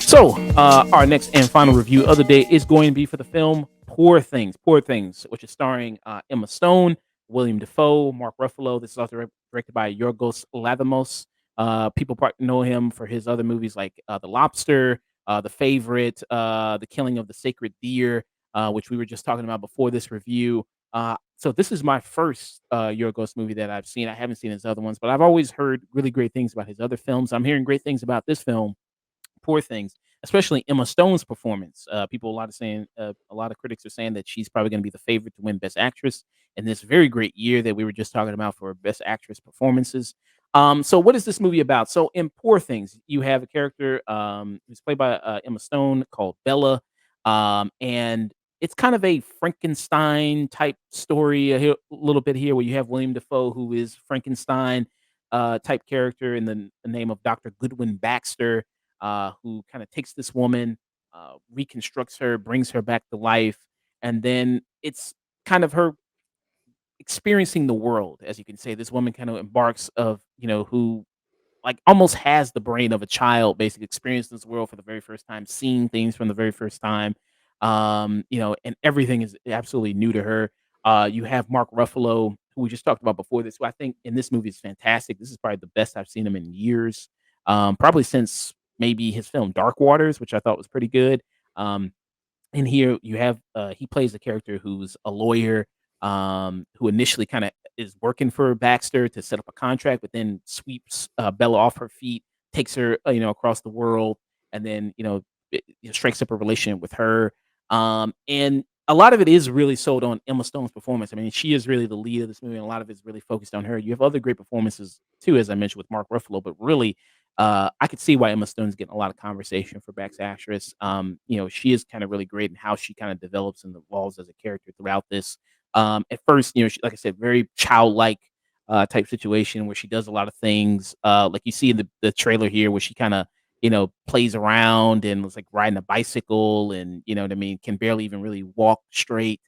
So, our next and final review of the day is going to be for the film Poor Things. Poor Things, which is starring Emma Stone, William Dafoe, Mark Ruffalo. This is also directed by Yorgos Lanthimos. People probably know him for his other movies like The Lobster, The Favorite, The Killing of the Sacred Deer, which we were just talking about before this review. So this is my first Yorgos movie that I've seen. I haven't seen his other ones, but I've always heard really great things about his other films. I'm hearing great things about this film, Poor Things, especially Emma Stone's performance. A lot of critics are saying that she's probably going to be the favorite to win Best Actress in this very great year that we were just talking about for Best Actress performances. So what is this movie about? So in Poor Things, you have a character who's played by Emma Stone called Bella, and it's kind of a Frankenstein type story a little bit here, where you have William Dafoe, who is Frankenstein type character in the name of Dr. Goodwin Baxter, who kind of takes this woman, reconstructs her, brings her back to life, and then it's kind of her experiencing the world, as you can say. This woman kind of embarks of who like almost has the brain of a child, basically experiencing this world for the very first time, seeing things from the very first time, and everything is absolutely new to her. You have Mark Ruffalo, who we just talked about before this, who I think in this movie is fantastic. This is probably the best I've seen him in years, probably since maybe his film Dark Waters, which I thought was pretty good. Um, and here you have he plays a character who's a lawyer, who initially kind of is working for Baxter to set up a contract, but then sweeps Bella off her feet, takes her across the world, and then strikes up a relationship with her. And a lot of it is really sold on Emma Stone's performance. I mean, she is really the lead of this movie, and a lot of it is really focused on her. You have other great performances too, as I mentioned with Mark Ruffalo, but really I could see why Emma Stone's getting a lot of conversation for Best Actress. She is kind of really great in how she kind of develops and evolves as a character throughout this. At first, she, like I said, very childlike type situation where she does a lot of things. Like you see in the trailer here, where she kind of plays around and was like riding a bicycle, and you know what I mean, can barely even really walk straight.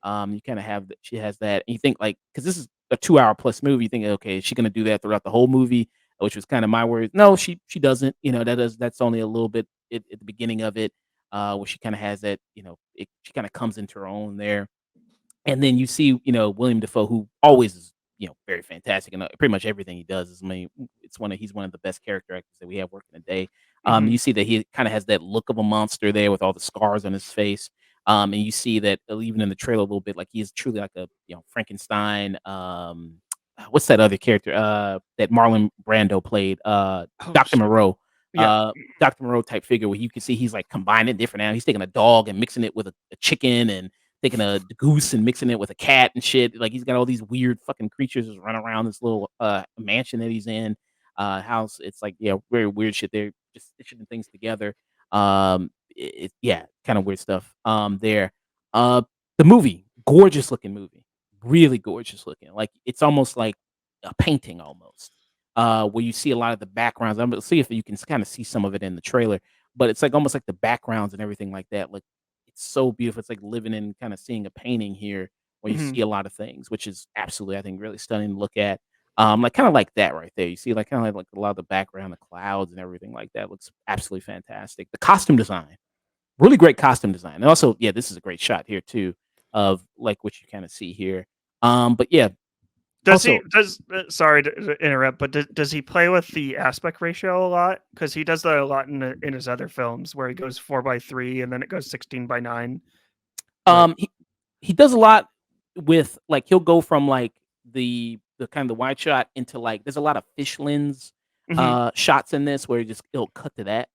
You kind of have she has that, and you think like, because this is a 2 hour plus movie, you think, okay, is she going to do that throughout the whole movie? Which was kind of my words. No, she doesn't. That's only a little bit at the beginning of it, where she kind of has that. She kind of comes into her own there, and then you see William Dafoe, who always is very fantastic, and pretty much everything he does is. I mean, he's one of the best character actors that we have working today. Hmm. You see that he kind of has that look of a monster there with all the scars on his face. And you see that even in the trailer a little bit, like he is truly like a Frankenstein. What's that other character that Marlon Brando played? Oh, Dr. shit. Moreau. Yeah. Dr. Moreau type figure, where you can see he's like combining different animals. He's taking a dog and mixing it with a chicken, and taking the goose and mixing it with a cat and shit. Like he's got all these weird fucking creatures just running around this little mansion that he's in. House. It's like, very weird shit. They're just stitching things together. Yeah, kind of weird stuff. There. Uh the movie, gorgeous looking movie. Really gorgeous looking. Like it's almost like a painting almost. Where you see a lot of the backgrounds. I'm gonna see if you can kind of see some of it in the trailer, but it's like almost like the backgrounds and everything like that. Like it's so beautiful. It's like living in kind of seeing a painting here, where you Hmm. see a lot of things, which is absolutely, I think, really stunning to look at. Like kind of like that right there. You see like kind of like a lot of the background, the clouds and everything like that looks absolutely fantastic. The costume design, really great costume design. And also, yeah, this is a great shot here too of like what you kind of see here. But yeah, Does he also does sorry to interrupt, but does he play with the aspect ratio a lot? Because he does that a lot in his other films, where he goes 4:3 and then it goes 16:9. Like, um he, he does a lot with like he'll go from like the kind of the wide shot into like there's a lot of fish lens hmm. shots in this where it'll cut to that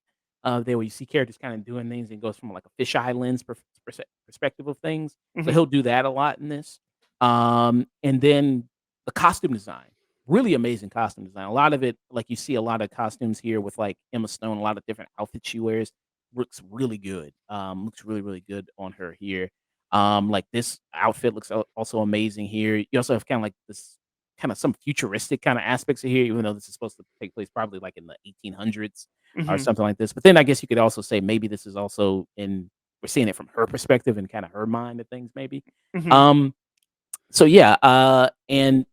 there where you see characters kind of doing things, and it goes from like a fisheye lens perspective of things. So Hmm. he'll do that a lot in this. And then the costume design, really amazing costume design. A lot of it, like you see a lot of costumes here with like Emma Stone, a lot of different outfits she wears, looks really good. Looks really, really good on her here. Like this outfit looks also amazing here. You also have kind of like this kind of some futuristic kind of aspects of here, even though this is supposed to take place probably like in the 1800s or Hmm. something like this. But then I guess you could also say maybe this is also in we're seeing it from her perspective and kind of her mind of things, maybe. Hmm. Um, so yeah, and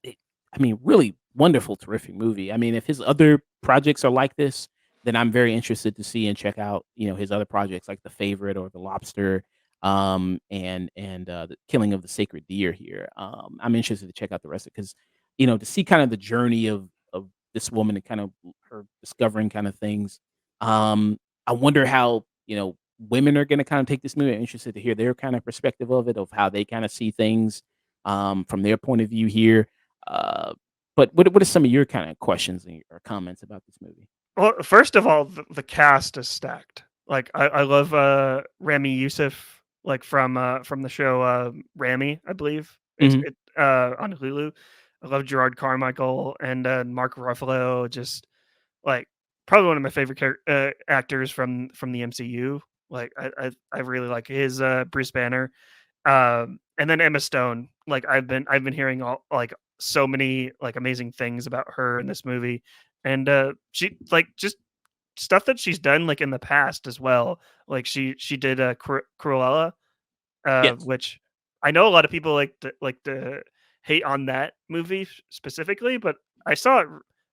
it, I mean, really wonderful, terrific movie. I mean, if his other projects are like this, then I'm very interested to see and check out, his other projects like The Favorite or The Lobster, and The Killing of the Sacred Deer here. I'm interested to check out the rest of it because, to see kind of the journey of this woman and kind of her discovering kind of things. I wonder how, women are going to kind of take this movie. I'm interested to hear their kind of perspective of it, of how they kind of see things from their point of view here. Uh, but what are some of your kind of questions or comments about this movie? Well, first of all, the cast is stacked. Like I love Rami Youssef, like from the show Rami, I believe Mhm. it on Hulu. I love Gerard Carmichael and Mark Ruffalo. Just like probably one of my favorite actors from the MCU. Like I really like his Bruce Banner. And then Emma Stone. Like I've been hearing all like so many like amazing things about her in this movie, and she like just stuff that she's done like in the past as well. Like she did Cruella, Yes. which I know a lot of people like to hate on that movie specifically, but I saw it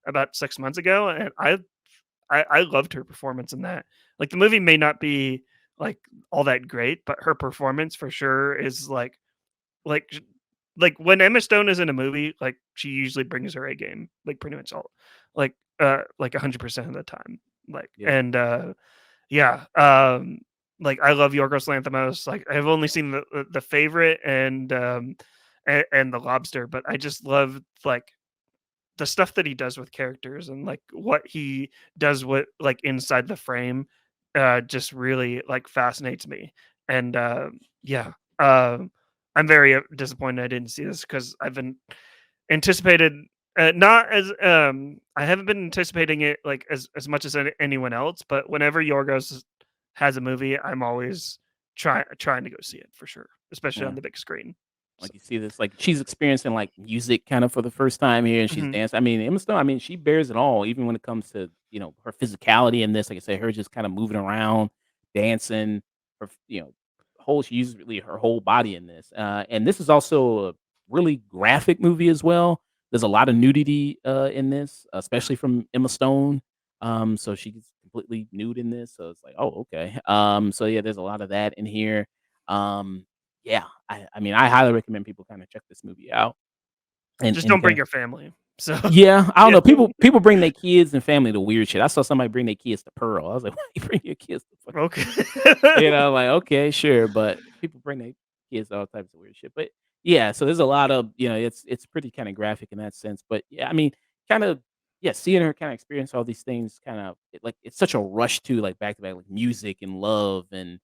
about 6 months ago, and I loved her performance in that. Like the movie may not be like all that great, but her performance for sure is like j like, when Emma Stone is in a movie, like, she usually brings her A game, like, pretty much all like 100% of the time, like, Yeah. and, yeah, like, I love Yorgos Lanthimos, like, I've only seen The Favorite and The Lobster, but I just love, like, the stuff that he does with characters and, like, what he does with like, inside the frame, just really, like, fascinates me, and, yeah, I'm very, disappointed I didn't see this because 'cause I've been anticipated not as, I haven't been anticipating it, like, as much as anyone else, but whenever Yorgos has a movie, I'm always trying to go see it for sure, especially Yeah. on the big screen, so Like, you see this like, she's experiencing, like, music kind of for the first time here, and she's mhm. dancing. I mean, Emma Stone, I mean, she bears it all, even when it comes to, her physicality in this. Like I said, her just kinda moving around, dancing, her she uses really her whole body in this. And this is also a really graphic movie as well. There's a lot of nudity, in this, especially from Emma Stone. So she's completely nude in this, so it's like, "Oh, okay." So yeah, there's a lot of that in here. Um yeah, I mean, I highly recommend people kinda check this movie out Just and don't bring kinda your family, so yeah, I don't yeah. know, people bring their kids and family to weird shit. I saw somebody bring their kids to Pearl. I was like, "Why you bring your kids to fucking Okay. Pearl?" Like, "Okay, sure," but people bring their kids to all types of weird shit. But, yeah, so there's a lot of it's pretty kinda graphic in that sense. But, yeah, I mean, kinda yeah, seeing her kinda experience all these things kinda it's such a rush to like, back to back, like, music and love and,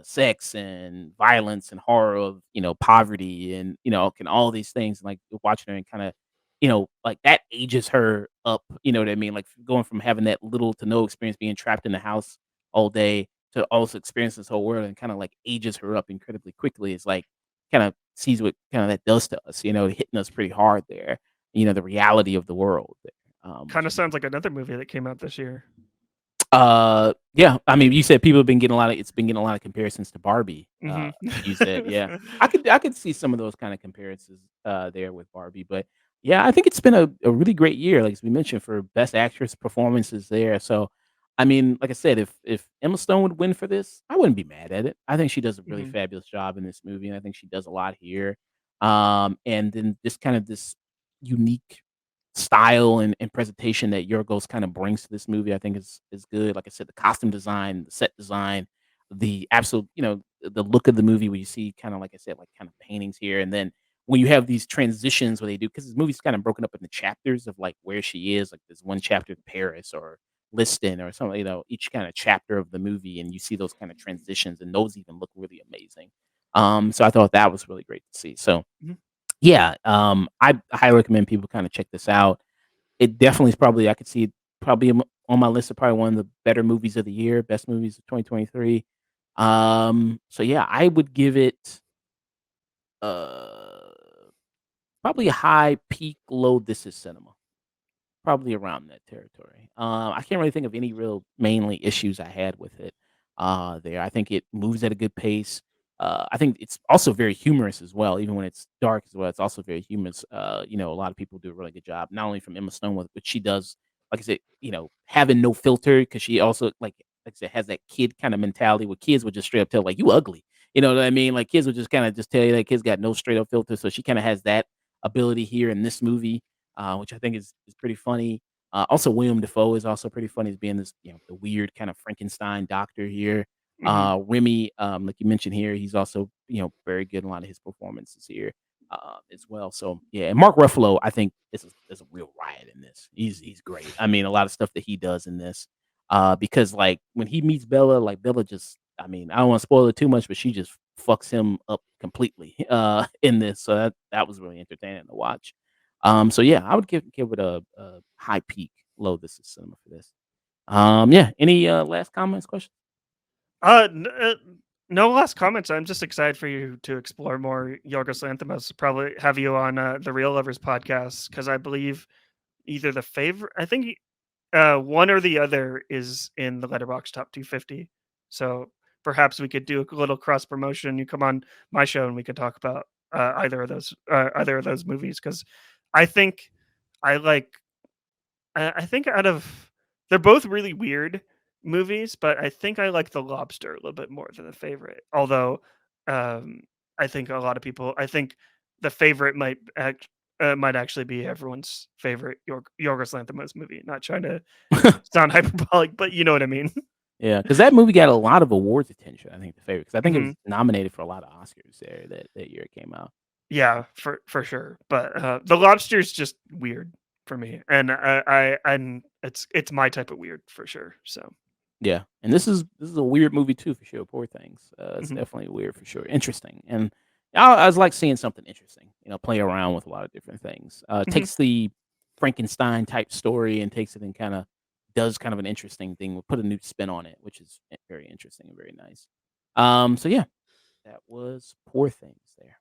sex and violence and horror of, poverty and, can all these things, like, watching her and kinda, like, that ages her up, you know what I mean? Like, going from having that little to no experience being trapped in the house all day to also experience this whole world and kinda, like, ages her up incredibly quickly. It's like, kinda sees what kinda that does to us, hitting us pretty hard there, the reality of the world there, which Kinda is sounds like another movie that came out this year. yeah, I mean, you said people have been getting a lot of it's been getting a lot of comparisons to Barbie, Mhm. you said, yeah. I could see some of those kinda comparisons, there with Barbie, but, yeah, I think it's been a really great year, like, as we mentioned, for best actress performances there, so, I mean, like I said, if Emma Stone would win for this, I wouldn't be mad at it. I think she does a really Mhm. fabulous job in this movie, and I think she does a lot here, and then just kind of this unique style and presentation that Yorgos kind of brings to this movie, I think is good. Like I said, the costume design, the set design, the absolute, the look of the movie where you see kind of like I said, like kind of paintings here, and then when you have these transitions where they do because this movie's kind of broken up into chapters of like where she is. Like there's one chapter in Paris or Liston or something, each kind of chapter of the movie, and you see those kind of transitions, and those even look really amazing. So I thought that was really great to see. So Mhm. yeah, I highly recommend people kind of check this out. It definitely is probably I could see it probably on my list of probably one of the better movies of the year, best movies of 2023. So yeah, I would give it uh probably a high peak, low this is cinema. Probably around that territory. I can't really think of any real mainly issues I had with it. there. I think it moves at a good pace. I think it's also very humorous as well, even when it's dark as well. It's also very humorous. A lot of people do a really good job, not only from Emma Stone, but she does, like I said, having no filter because she also like I said, has that kid kind of mentality where kids would just straight up tell like you ugly. You know what I mean? Like kids would just kind of just tell you that kid's got no straight up filter. So she kind of has that ability here in this movie, which I think is pretty funny. Also, William Dafoe is also pretty funny as being this, the weird kind of Frankenstein doctor here. Hmm. Remy, like you mentioned here, he's also, very good in a lot of his performances here, as well. So yeah, and Mark Ruffalo, I think is a real riot in this. He's great. I mean, a lot of stuff that he does in this, because like when he meets Bella, like Bella just, I mean, I don't want to spoil it too much, but she just fucks him up completely, in this. So that was really entertaining to watch. So yeah, I would give it a high peak, low this is cinema for this. Yeah. Any last comments, questions? Uh, n- uh, no last comments. I'm just excited for you to explore more Yorgos Lanthimos. Probably have you on the Real Lovers podcast because I believe either the favorite. I think one or the other is in the Letterbox Top 250. So perhaps we could do a little cross promotion. You come on my show and we could talk about either of those movies because I think I like I think out of they're both really weird movies, but I think I like The Lobster a little bit more than The Favorite. Although, um, I think a lot of people I think The Favorite might actually be everyone's favorite Yorgos Lanthimos movie. Not trying to sound hyperbolic, but you know what I mean. Yeah, because that movie got a lot of awards attention, I think, the favorite, because I think it Mhm. was nominated for a lot of Oscars there that year it came out. Yeah, for sure. But The Lobster is just weird for me, and and it's my type of weird for sure. So. Yeah, and this is a weird movie too, for sure, Poor Things. It's Mhm. definitely weird for sure, interesting, and I was like seeing something interesting, play around with a lot of different things. Mhm. Takes the Frankenstein type story and takes it and kinda does kind of an interesting thing, put a new spin on it, which is, very interesting and very nice. So yeah, that was Poor Things there.